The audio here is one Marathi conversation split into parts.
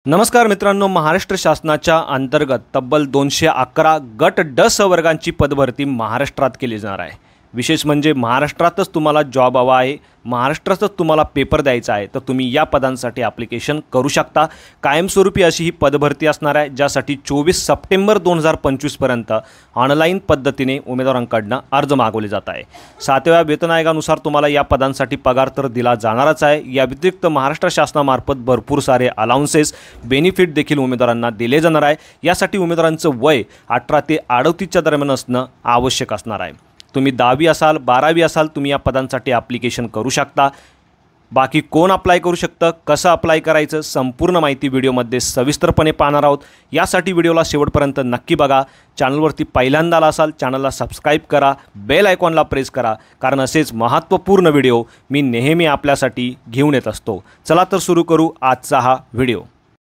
नमस्कार मित्रांनो, महाराष्ट्र शासनाच्या अंतर्गत तब्बल 211 गट ड संवर्गांची पदभरती महाराष्ट्रात केली जाणार आहे। विशेष म्हणजे महाराष्ट्रातच तुम्हाला जॉब हवा आहे, महाराष्ट्रातच तुम्हाला पेपर द्यायचा आहे, तर तुम्ही या पदांसाठी ॲप्लिकेशन करू शकता। कायमस्वरूपी अशी ही पदभरती असणार आहे, ज्यासाठी 24 सप्टेंबर 2025 पर्यंत ऑनलाईन पद्धतीने उमेदवारांकडून अर्ज मागवले जात आहे। 7व्या वेतन आयोगानुसार तुम्हाला या पदांसाठी पगार तर दिला जाणारच आहे। या व्यतिरिक्त महाराष्ट्र शासनामार्फत भरपूर सारे अलाउन्सेस बेनिफिट देखील उमेदवारांना दिले जाणार आहे। यासाठी उमेदवारांचं वय 18 ते 38च्या दरम्यान असणं आवश्यक असणार आहे। तुम्ही 10वी असाल, 12वी असाल, तुम्ही या पदांसाठी ॲप्लिकेशन करू शकता। बाकी कोण अप्लाय करू शकतं, कसं अप्लाय करायचं, संपूर्ण माहिती व्हिडिओमध्ये सविस्तरपणे पाहणार आहोत। यासाठी व्हिडिओला शेवटपर्यंत नक्की बघा। चॅनलवरती पहिल्यांदा आला असाल, चॅनलला सबस्क्राईब करा, बेल आयकॉनला प्रेस करा, कारण असेच महत्त्वपूर्ण व्हिडिओ मी नेहमी आपल्यासाठी घेऊन येत असतो। चला तर सुरू करू आजचा हा व्हिडिओ।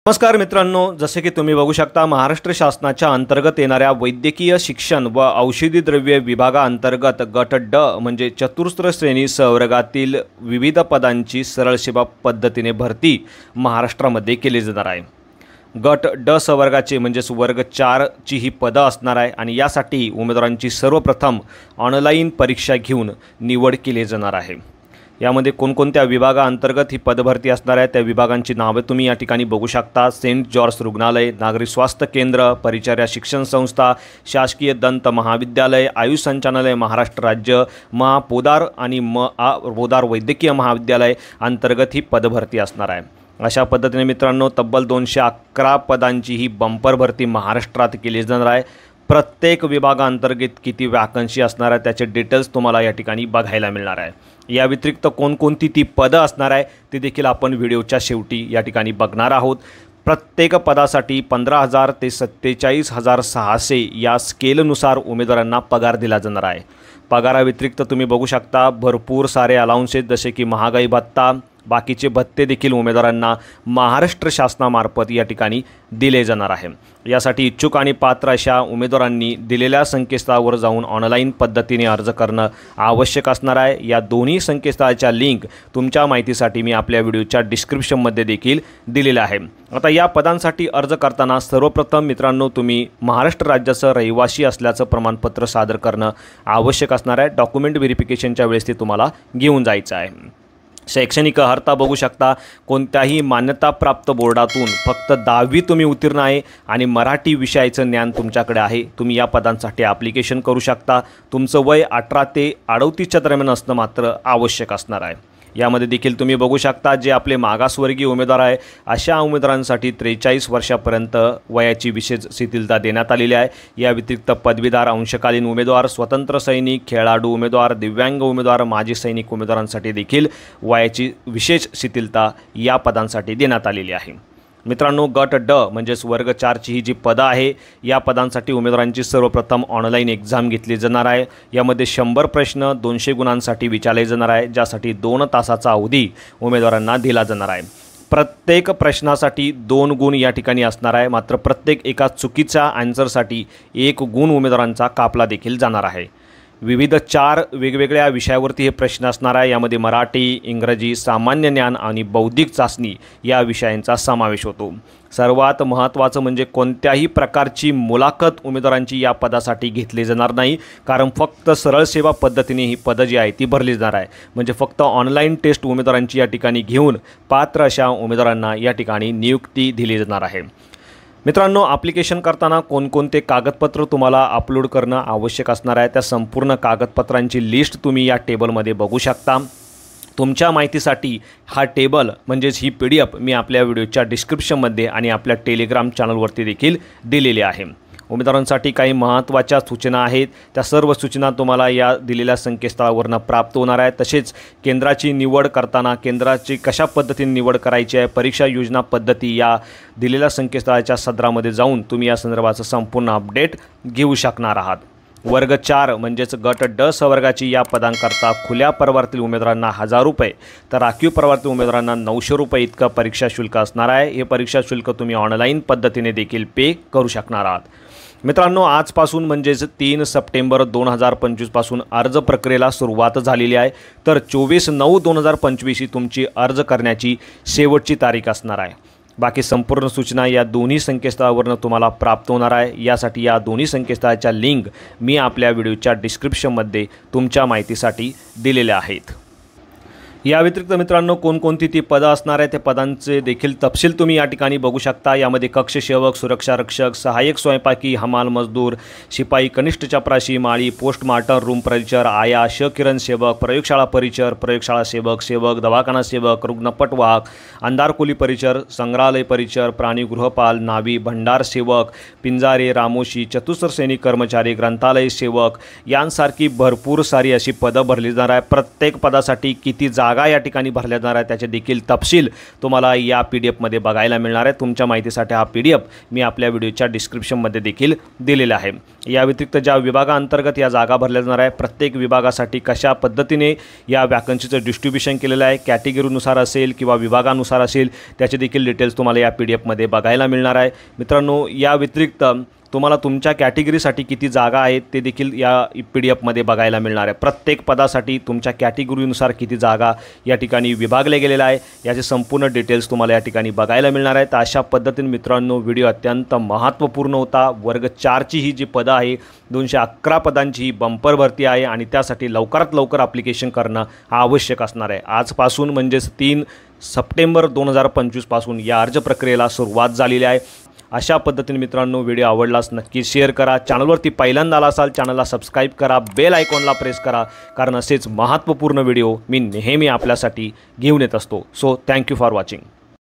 नमस्कार मित्रांनो, जसे की तुम्ही बघू शकता, महाराष्ट्र शासनाच्या अंतर्गत येणाऱ्या वैद्यकीय शिक्षण व औषधी द्रव्ये विभागाअंतर्गत गट ड म्हणजे चतुस्र श्रेणी संवर्गातील विविध पदांची सरळ सेवा पद्धतीने भरती महाराष्ट्रामध्ये केली जाणार आहे। गट ड संवर्गाचे म्हणजेच वर्ग 4 ची ही पदं असणार आहे आणि यासाठी उमेदवारांची सर्वप्रथम ऑनलाईन परीक्षा घेऊन निवड केली जाणार आहे। यामध्ये कोणकोणत्या विभागाअंतर्गत ही पदभरती असणार आहे त्या विभागांची नावे तुम्ही या ठिकाणी बघू शकता। सेंट जॉर्ज रुग्णालय, नागरी स्वास्थ्य केंद्र, परिचर्या शिक्षण संस्था, शासकीय दंत महाविद्यालय, आयुष संचालनालय महाराष्ट्र राज्य, पोदार आणि पोदार वैद्यकीय महाविद्यालय अंतर्गत ही पदभरती असणार आहे। अशा पद्धतीने मित्रांनो तब्बल 211 पदांची ही बंपर भरती महाराष्ट्रात केली जाणार आहे। प्रत्येक विभागाअंतर्गत किती वॅकन्सी असणार आहे त्याचे डिटेल्स तुम्हाला या ठिकाणी बघायला मिळणार आहे। या व्यतिरिक्त कोणकोणती ती पदं असणार आहे ते देखील आपण व्हिडिओच्या शेवटी या ठिकाणी बघणार आहोत। प्रत्येक पदासाठी 15,000 ते 47,600 या स्केलनुसार उमेदवारांना पगार दिला जाणार आहे। पगाराव्यतिरिक्त तुम्ही बघू शकता भरपूर सारे अलाउन्सेस जसे की महागाई भत्ता, बाकीचे भत्ते देखील उमेदवारांना महाराष्ट्र शासनामार्फत या ठिकाणी दिले जाणार आहे। यासाठी इच्छुक आणि पात्र अशा उमेदवारांनी दिलेल्या संकेतस्थळावर जाऊन ऑनलाईन पद्धतीने अर्ज करणं आवश्यक असणार आहे। या दोन्ही संकेतस्थळाच्या लिंक तुमच्या माहितीसाठी मी आपल्या व्हिडिओच्या डिस्क्रिप्शनमध्ये देखील दिलेल्या आहे। आता या पदांसाठी अर्ज करताना सर्वप्रथम मित्रांनो तुम्ही महाराष्ट्र राज्याचं रहिवासी असल्याचं प्रमाणपत्र सादर करणं आवश्यक असणार आहे। डॉक्युमेंट व्हेरिफिकेशनच्या वेळेस ते तुम्हाला घेऊन जायचं आहे। शैक्षणिक अर्हता बघू शकता, कोणत्याही मान्यताप्राप्त बोर्डातून फक्त 10वी तुम्ही उत्तीर्ण आहे आणि मराठी विषयाचं ज्ञान तुमच्याकडे आहे, तुम्ही या पदांसाठी ॲप्लिकेशन करू शकता। तुमचं वय 18 ते 38च्या दरम्यान असणं मात्र आवश्यक असणार आहे। यामध्ये देखील तुम्ही बघू शकता जे आपले मागासवर्गीय उमेदवार आहे अशा उमेदवारांसाठी 43 वर्षापर्यंत वयाची विशेष शिथिलता देण्यात आलेली आहे। या व्यतिरिक्त पदवीधर, अंशकालीन उमेदवार, स्वतंत्र सैनिक, खेळाडू उमेदवार, दिव्यांग उमेदवार, माजी सैनिक उमेदवारांसाठी देखील वयाची विशेष शिथिलता या पदांसाठी देण्यात आलेली आहे। मित्रांनो गट ड म्हणजेच वर्ग 4 ची ही जी पदं आहे या पदांसाठी उमेदवारांची सर्वप्रथम ऑनलाईन एक्झाम घेतली जाणार आहे। यामध्ये 100 प्रश्न 200 गुणांसाठी विचारले जाणार आहे, ज्यासाठी 2 तासाचा अवधी उमेदवारांना दिला जाणार आहे। प्रत्येक प्रश्नासाठी 2 गुण या ठिकाणी असणार आहे, मात्र प्रत्येक एका चुकीच्या आन्सरसाठी 1 गुण उमेदवारांचा कापला देखील जाणार आहे। विविध 4 वेगवेगळ्या विषयावरती हे प्रश्न असणार आहे। यामध्ये मराठी, इंग्रजी, सामान्य ज्ञान आणि बौद्धिक चाचणी या विषयांचा समावेश होतो। सर्वात महत्त्वाचं म्हणजे कोणत्याही प्रकारची मुलाखत उमेदवारांची या पदासाठी घेतली जाणार नाही, कारण फक्त सरळ सेवा पद्धतीने ही पदं जी आहे ती भरली जाणार आहे। म्हणजे फक्त ऑनलाईन टेस्ट उमेदवारांची या ठिकाणी घेऊन पात्र अशा उमेदवारांना या ठिकाणी नियुक्ती दिली जाणार आहे। मित्रांनो ॲप्लिकेशन करताना कोणकोणते कागदपत्र तुम्हाला अपलोड करणं आवश्यक असणार आहे त्या संपूर्ण कागदपत्रांची लिस्ट तुम्ही या टेबलमध्ये बघू शकता। तुमच्या माहितीसाठी हा टेबल म्हणजेच ही PDF मी आपल्या व्हिडिओच्या डिस्क्रिप्शनमध्ये आणि आपल्या टेलिग्राम चॅनलवरती देखील दिलेली आहे। उमेदवारांसाठी काही महत्त्वाच्या सूचना आहेत, त्या सर्व सूचना तुम्हाला या दिलेल्या संकेतस्थळावरून प्राप्त होणार आहेत। तसेच केंद्राची निवड करताना केंद्राची कशा पद्धतीने निवड करायची आहे, परीक्षा योजना पद्धती या दिलेल्या संकेतस्थळाच्या सदरामध्ये जाऊन तुम्ही या संदर्भाचं संपूर्ण अपडेट घेऊ शकणार आहात। वर्ग 4 म्हणजेच गट ड संवर्गाची या पदांकरता खुल्या प्रवर्गातील उमेदवारांना 1000 रुपये तर राखीव प्रवर्गातील उमेदवारांना 900 रुपये इतका परीक्षा शुल्क असणार आहे। हे परीक्षा शुल्क तुम्ही ऑनलाईन पद्धतीने देखील पे करू शकणार आहात। मित्रांनो आजपासून म्हणजेच 3 सप्टेंबर 2025 पासून अर्ज प्रक्रियेला सुरुवात झालेली आहे, तर 24/9/2025 ही तुमची अर्ज करण्याची शेवटची तारीख असणार आहे। बाकी संपूर्ण सूचना या दोन्ही संकेतस्थळावरून तुम्हाला प्राप्त होणार आहे। यासाठी या दोन्ही संकेतस्थळाच्या लिंक मी आपल्या व्हिडिओच्या डिस्क्रिप्शनमध्ये तुमच्या माहितीसाठी दिलेल्या आहेत। या व्यतिरिक्त मित्रांनो कोणकोणती ती पदं असणार आहे ते पदांचे देखील तपशील तुम्ही या ठिकाणी बघू शकता। यामध्ये कक्ष सेवक, सुरक्षा रक्षक, सहाय्यक स्वयंपाकी, हमाल मजदूर, शिपाई, कनिष्ठ चपराशी, माळी, पोस्टमार्टम रूम परिचर, आया, किरण सेवक, प्रयोगशाळा परिचर, प्रयोगशाळा सेवक, सेवक, दवाखाना सेवक, रुग्णपटवाहक, अंधारखोली परिचर, संग्रहालय परिचर, प्राणी गृहपाल, नावी, भंडार सेवक, पिंजारे, रामोशी, चतुस्र सैनिक कर्मचारी, ग्रंथालय सेवक यांसारखी भरपूर सारी अशी पदं भरली जाणार आहे। प्रत्येक पदासाठी किती जागा या ठिकाणी भरल्या जाणार आहे त्याचे देखील तपशील तुम्हाला या PDF मध्ये बघायला मिळणार आहे। तुमच्या माहितीसाठी हा PDF मी आपल्या व्हिडिओच्या डिस्क्रिप्शनमध्ये देखील दिलेला आहे। या व्यतिरिक्त ज्या विभागांतर्गत या जागा भरल्या जाणार आहे प्रत्येक विभागासाठी कशा पद्धतीने या वॅकन्सीचं डिस्ट्रीब्युशन केलेलं आहे, कॅटेगरीनुसार असेल किंवा विभागानुसार असेल त्याचे देखील डिटेल्स तुम्हाला या PDF मध्ये बघायला मिळणार आहे। मित्रांनो या व्यतिरिक्त तुम्हाला तुमच्या कॅटेगरीसाठी किती जागा आहेत ते देखील या PDF मध्ये बघायला मिळणार आहे। प्रत्येक पदासाठी तुमच्या कॅटेगरीनुसार किती जागा या ठिकाणी विभागले गेलेला आहे याचे संपूर्ण डिटेल्स तुम्हाला या ठिकाणी बघायला मिळणार आहेत। अशा पद्धतीने मित्रांनो व्हिडिओ अत्यंत महत्त्वपूर्ण होता। वर्ग 4 ची ही जी पदं आहे 211 पदांची ही बंपर भरती आहे आणि त्यासाठी लवकरात लवकर ॲप्लिकेशन करणं आवश्यक असणार आहे। आजपासून म्हणजेच 3 सप्टेंबर 2025 पासून या अर्ज प्रक्रियेला सुरुवात झालेली आहे। अशा पद्धतीने मित्रांनो व्हिडिओ आवडलास नक्की शेअर करा। चॅनलवरती पहिल्यांदा आला असाल चॅनलला सबस्क्राईब करा, बेल आयकॉनला प्रेस करा, कारण असेच महत्त्वपूर्ण व्हिडिओ मी नेहमी आपल्यासाठी घेऊन येत असतो। So thank you for watching.